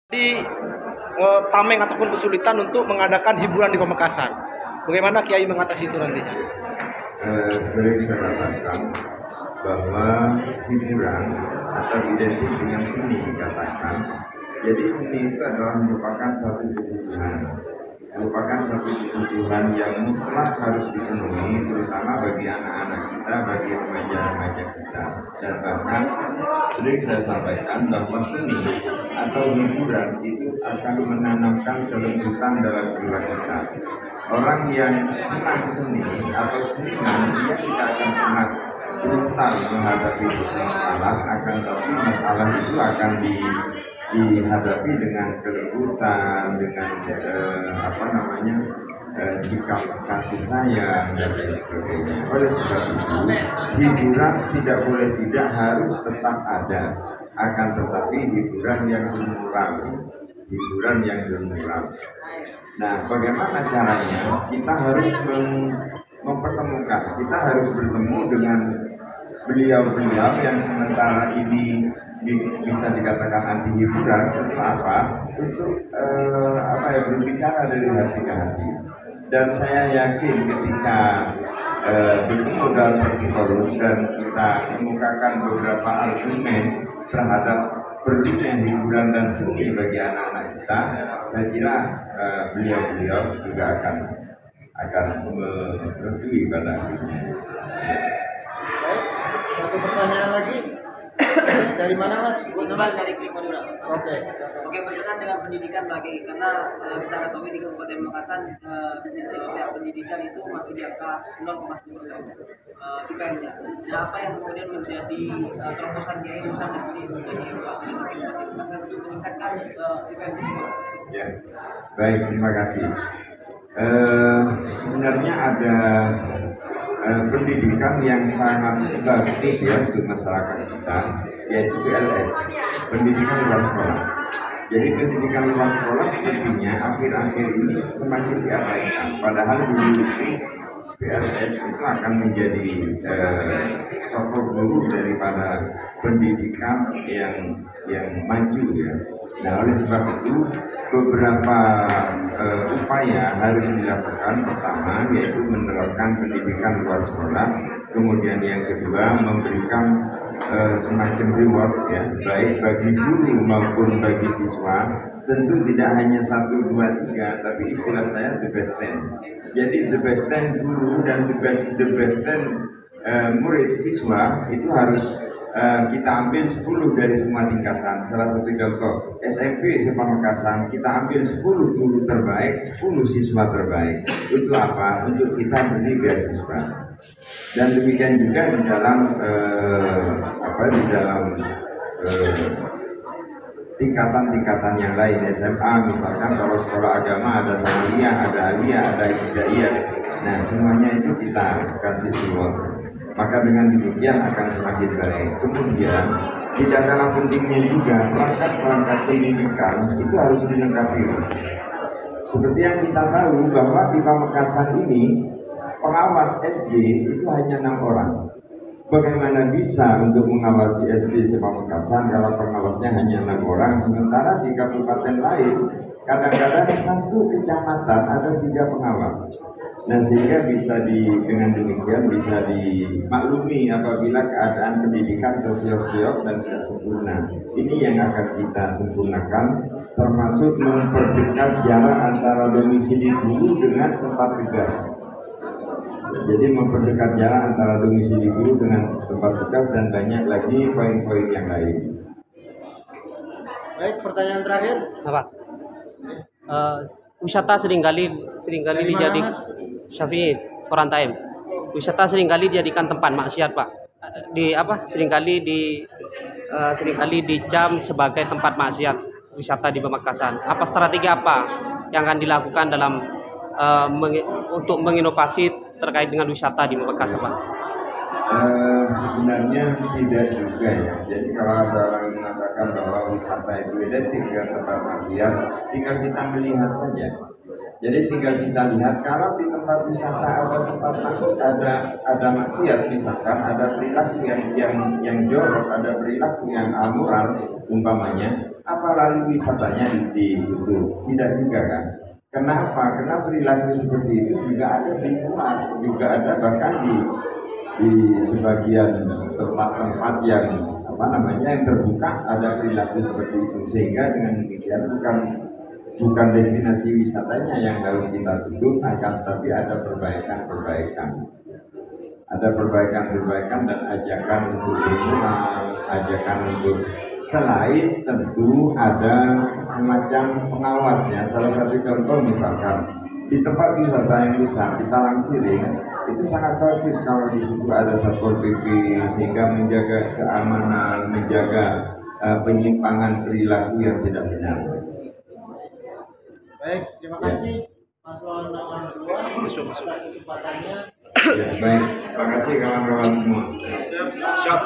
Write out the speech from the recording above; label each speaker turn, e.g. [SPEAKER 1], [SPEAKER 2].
[SPEAKER 1] Di tameng ataupun kesulitan untuk mengadakan hiburan di Pamekasan. Bagaimana Kiai mengatasi itu nantinya?
[SPEAKER 2] Sering saya katakan bahwa hiburan atau identik dengan seni katakan. Jadi seni itu adalah merupakan satu kebutuhan yang mutlak harus dipenuhi, terutama bagi anak-anak kita, bagi remaja-remaja kita. Dan bahkan sering saya sampaikan bahwa seni atau hiburan itu akan menanamkan kelembutan dalam jiwa kita. Orang yang senang seni atau seniman, dia tidak akan pernah brutal menghadapi masalah, akan tapi masalah itu akan dihadapi dengan kelembutan, dengan sikap kasih sayang dan lain sebagainya. Oleh sebab itu, hiburan tidak boleh tidak harus tetap ada, akan tetapi hiburan yang bermoral. Nah, bagaimana caranya? Kita harus mempertemukan, kita harus bertemu dengan beliau-beliau yang sementara ini bisa dikatakan anti hiburan. Untuk apa? Untuk berbicara dari hati ke hati. Dan saya yakin ketika bertemu dalam satu forum dan kita mengemukakan beberapa argumen terhadap perlunya hiburan dan seni bagi anak-anak kita, saya kira beliau-beliau juga akan merestui pada akhirnya.
[SPEAKER 1] Satu pertanyaan lagi. Dari mana Mas?
[SPEAKER 3] Dari Madura.
[SPEAKER 1] Oke,
[SPEAKER 3] berkaitan dengan pendidikan lagi, karena kita ketahui di Kabupaten Pamekasan pihak pendidikan itu masih di angka 0,7% IPM-nya. Nah, apa yang kemudian menjadi terobosan Kiai Besar nanti menjadi Kabupaten Pamekasan untuk meningkatkan IPM itu?
[SPEAKER 2] Ya, baik, terima kasih. Sebenarnya ada pendidikan yang sangat bagus ya untuk masyarakat kita, yaitu PLS, pendidikan luar sekolah. Jadi pendidikan luar sekolah sepertinya akhir-akhir ini semakin diabaikan. Padahal dulu PLS itu akan menjadi sosok guru daripada pendidikan yang maju ya. Nah, oleh sebab itu beberapa upaya harus dilakukan. Pertama yaitu menerapkan pendidikan luar sekolah, kemudian yang kedua memberikan semacam reward ya, baik bagi guru maupun bagi siswa. Tentu tidak hanya 1, 2, 3, tapi istilah saya the best 10. Jadi the best 10 guru dan the best 10 murid siswa itu harus kita ambil 10 dari semua tingkatan. Salah satu contoh SMP Pamekasan, kita ambil 10 guru terbaik, 10 siswa terbaik. Untuk apa? Untuk kita beri beasiswa. Dan demikian juga di dalam tingkatan-tingkatan yang lain, SMA misalkan, kalau sekolah agama ada sanawiyah, ada aliyah, ada ibtidaiyah. Nah, semuanya itu kita kasih reward. Maka dengan demikian akan semakin baik. Kemudian tidak kalah pentingnya juga perangkat-perangkat pendidikan itu harus dilengkapi. Seperti yang kita tahu bahwa di Pamekasan ini pengawas SD itu hanya 6 orang. Bagaimana bisa untuk mengawasi SD di Pamekasan kalau pengawasnya hanya 6 orang, sementara di kabupaten lain kadang-kadang satu kecamatan ada 3 pengawas. Nah, sehingga dengan demikian bisa dimaklumi apabila keadaan pendidikan tersiok-siok dan tidak sempurna. Ini yang akan kita sempurnakan, termasuk memperdekat jarak antara domisili guru dengan tempat tugas. Jadi memperdekat jarak antara domisili guru dengan tempat tugas dan banyak lagi poin-poin yang lain.
[SPEAKER 1] baik, pertanyaan terakhir.
[SPEAKER 4] Apa? Wisata seringkali dijadikan Syafi'i Quran Time. Wisata seringkali dijadikan tempat maksiat, Pak. Seringkali dicap sebagai tempat maksiat wisata di Pamekasan. Apa strategi apa yang akan dilakukan dalam untuk menginovasi terkait dengan wisata di Pamekasan, Pak?
[SPEAKER 2] Sebenarnya tidak juga ya. Jadi kalau ada orang mengatakan bahwa wisata itu identik dengan tempat maksiat, tinggal kita melihat saja. Jadi tinggal kita lihat, kalau di tempat wisata ada tempat maksud, ada maksiat, misalkan ada perilaku yang jorok, ada perilaku yang amoral umpamanya, apa lalu wisatanya ditutup? Tidak juga kan? Kenapa? Karena perilaku seperti itu juga ada di luar, juga ada bahkan di sebagian tempat-tempat yang yang terbuka ada perilaku seperti itu, sehingga dengan demikian bukan destinasi wisatanya yang harus kita tutup, tapi ada perbaikan dan ajakan untuk berjuang, ajakan untuk selain tentu ada semacam pengawas ya. Salah satu contoh misalkan di tempat wisata yang besar di Talang Siring itu sangat bagus kalau di situ ada Satpol PP sehingga menjaga keamanan, menjaga penyimpangan perilaku yang tidak benar.
[SPEAKER 1] Baik, terima kasih paslon nomor 2 atas kesempatannya.
[SPEAKER 2] Ya, baik, terima kasih kawan-kawan semua.
[SPEAKER 1] Siap.